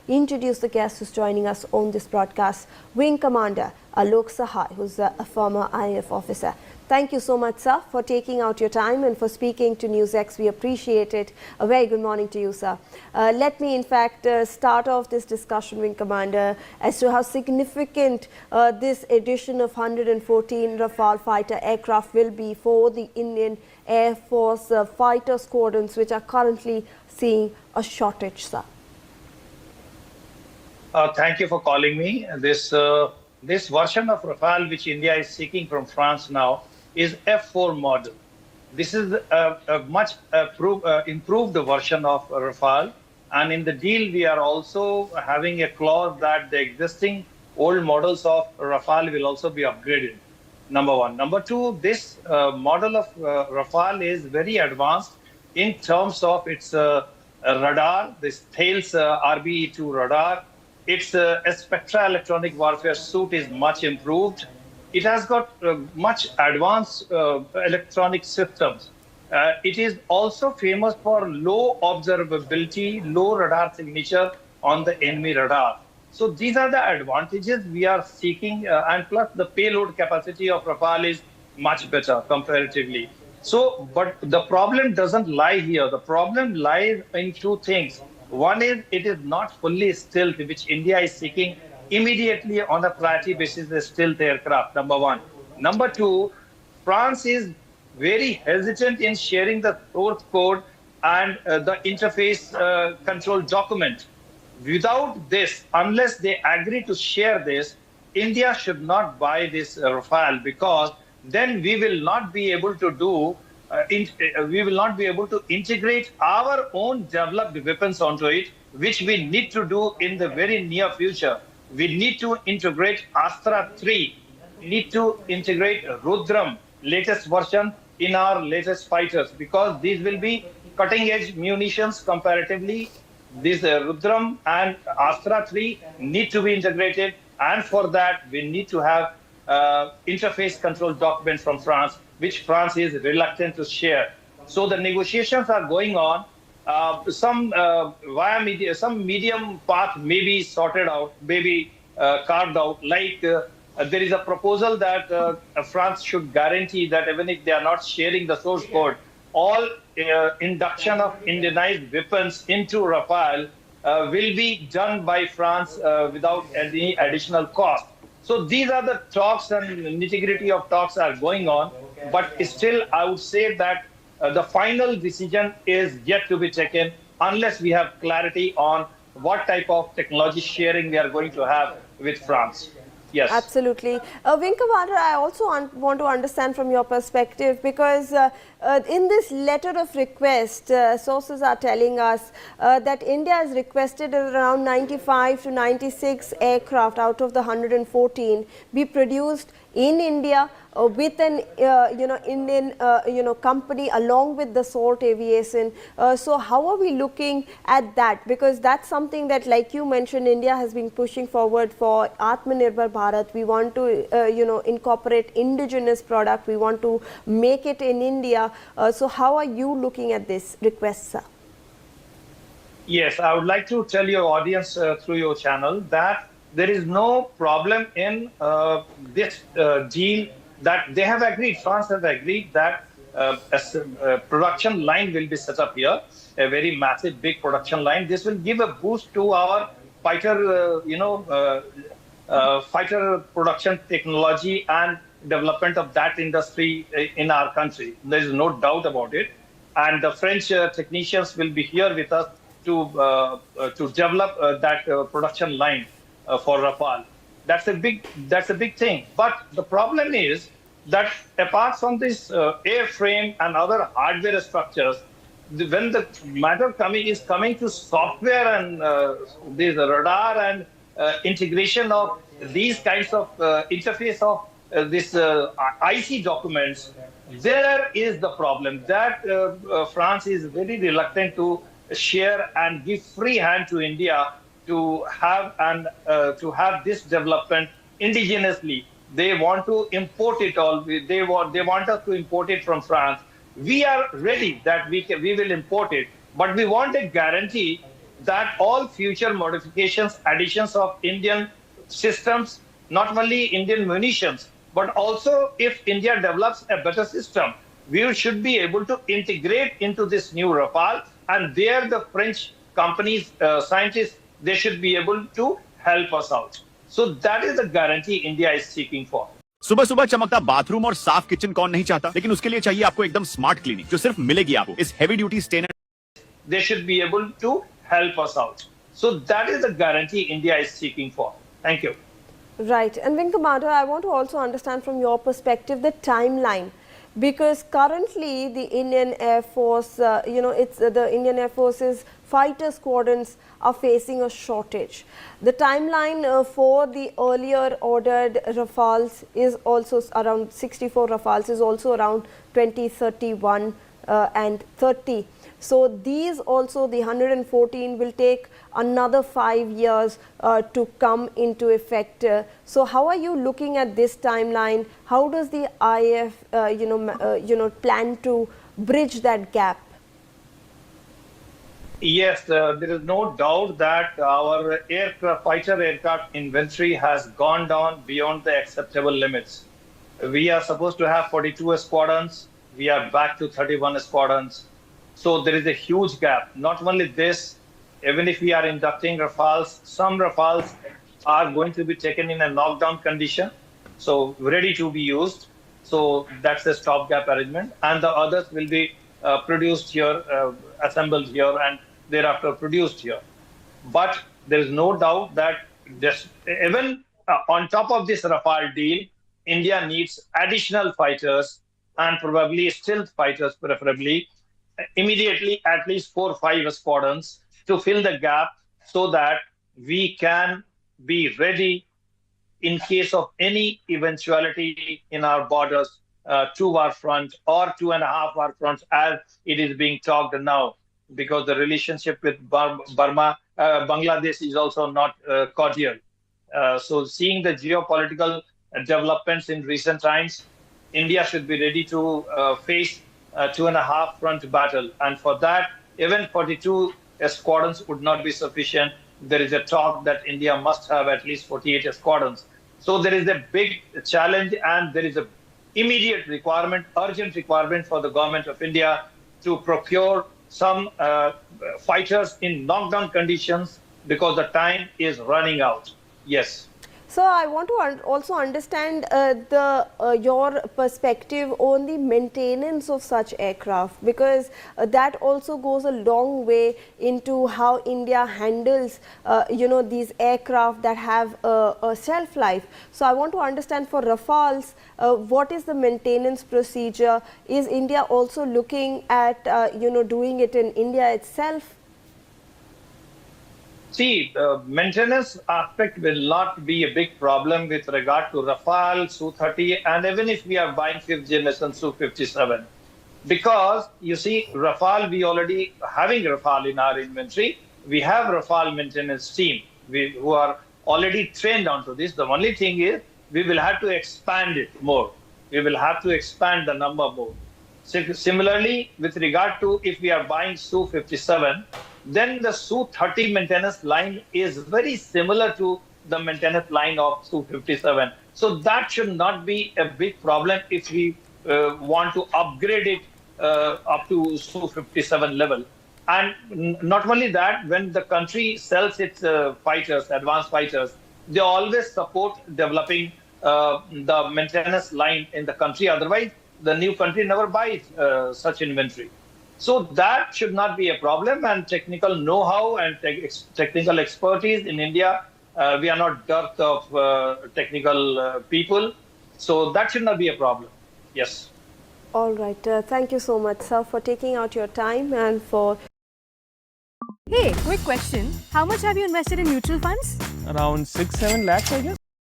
introduce the guest who's joining us on this broadcast, Wing Commander Alok Sahai, who's a former IAF officer. Thank you so much, sir, for taking out your time and for speaking to NewsX. We appreciate it. A very good morning to you, sir. Let me, in fact, start off this discussion, Wing Commander, as to how significant this edition of 114 Rafale fighter aircraft will be for the Indian Air Force fighter squadrons, which are currently seeing a shortage, sir. Thank you for calling me. This version of Rafale, which India is seeking from France now, is F4 model. This is a much improved version of Rafale. And in the deal, we are also having a clause that the existing old models of Rafale will also be upgraded. Number one. Number two, this model of Rafale is very advanced in terms of its radar, this Thales RBE2 radar. Its spectra electronic warfare suite is much improved. It has got much advanced electronic systems. It is also famous for low observability, low radar signature on the enemy radar. So these are the advantages we are seeking, and plus the payload capacity of Rafale is much better comparatively. So, but the problem doesn't lie here. The problem lies in two things. One is it is not fully stealth, which India is seeking immediately on a priority basis, the stealth aircraft, number one. Number two, France is very hesitant in sharing the source code and the interface control document. Without this, unless they agree to share this, India should not buy this Rafale, because then we will not be able to do we will not be able to integrate our own developed weapons onto it, which we need to do in the very near future. We need to integrate Astra 3. We need to integrate Rudram, latest version, in our latest fighters, because these will be cutting-edge munitions comparatively. This Rudram and Astra 3 need to be integrated, and for that, we need to have interface control documents from France, which France is reluctant to share. So the negotiations are going on. Some medium path may be sorted out, maybe carved out. Like there is a proposal that France should guarantee that even if they are not sharing the source code, all induction of Indianized weapons into Rafale will be done by France without any additional cost. So these are the talks, and nitty-gritty of talks are going on. But still, I would say that the final decision is yet to be taken unless we have clarity on what type of technology sharing we are going to have with France. Yes. Absolutely. Wing Commander, I also want to understand from your perspective, because in this letter of request, sources are telling us that India has requested around 95 to 96 aircraft out of the 114 be produced in India with an Indian company along with Dassault Aviation. So how are we looking at that? Because that's something that, like you mentioned, India has been pushing forward for Atmanirbhar Bharat. We want to incorporate indigenous product. We want to make it in India. So how are you looking at this request, sir? Yes, I would like to tell your audience through your channel that there is no problem in this deal, that they have agreed, France has agreed that a production line will be set up here, a very massive, big production line. This will give a boost to our fighter, fighter production technology and development of that industry in our country. There is no doubt about it. And the French technicians will be here with us to develop that production line for Rafale. That's a big thing. But the problem is that apart from this airframe and other hardware structures, when the matter is coming to software and this radar and integration of these kinds of interface of this IC documents, there is the problem that France is very reluctant to share and give free hand to India to have this development indigenously. They want to import it all. They want us to import it from France. We are ready that we will import it, but we want a guarantee that all future modifications, additions of Indian systems, not only Indian munitions, but also if India develops a better system, we should be able to integrate into this new Rafale, and there the French companies, scientists, they should be able to help us out. So that is the guarantee India is seeking for. सुबह सुबह चमकता bathroom और साफ kitchen कौन नहीं चाहता, लेकिन उसके लिए चाहिए आपको एकदम स्मार्ट क्लीनिंग जो सिर्फ मिलेगी आपको इस heavy duty stain. They should be able to help us out. So that is the guarantee India is seeking for. Thank you. Right. And Wing Commander, I want to also understand from your perspective the timeline. Because currently the Indian Air Force, the Indian Air Force's fighter squadrons are facing a shortage. The timeline for the earlier ordered Rafales is also around 64 Rafales is also around 2031 and 30. So these also, the 114 will take another 5 years to come into effect. So how are you looking at this timeline? How does the IF, plan to bridge that gap? Yes, there is no doubt that our fighter aircraft inventory has gone down beyond the acceptable limits. We are supposed to have 42 squadrons. We are back to 31 squadrons. So there is a huge gap. Not only this, even if we are inducting Rafales, some Rafales are going to be taken in a knockdown condition, so ready to be used. So that's a stopgap arrangement. And the others will be produced here, assembled here, and thereafter produced here. But there is no doubt that even on top of this Rafale deal, India needs additional fighters and probably stealth fighters, preferably, immediately at least 4 or 5 squadrons to fill the gap so that we can be ready in case of any eventuality in our borders, 2-hour front or 2.5-hour front, as it is being talked now, because the relationship with Bangladesh is also not cordial. So seeing the geopolitical developments in recent times, India should be ready to face 2.5 front battle. And for that, even 42 squadrons would not be sufficient. There is a talk that India must have at least 48 squadrons. So there is a big challenge, and there is an immediate requirement, urgent requirement for the government of India to procure some fighters in knockdown conditions because the time is running out. Yes. So I want to also understand your perspective on the maintenance of such aircraft, because that also goes a long way into how India handles these aircraft that have a shelf life. So I want to understand for Rafales, what is the maintenance procedure? Is India also looking at doing it in India itself? See, the maintenance aspect will not be a big problem with regard to Rafale, Su-30, and even if we are buying 5th generation Su-57. Because, you see, Rafale, we already having Rafale in our inventory. We have Rafale maintenance team who are already trained onto this. The only thing is we will have to expand it more. We will have to expand the number more. Similarly, with regard to if we are buying Su-57, then the Su-30 maintenance line is very similar to the maintenance line of Su-57. So that should not be a big problem if we want to upgrade it up to Su-57 level. And not only that, when the country sells its fighters, advanced fighters, they always support developing the maintenance line in the country. Otherwise, the new country never buys such inventory. So that should not be a problem, and technical know-how and technical expertise in India, we are not dearth of technical people. So that should not be a problem. Yes. All right. Thank you so much, sir, for taking out your time and for... Hey, quick question. How much have you invested in mutual funds? Around 6-7 lakhs, I guess.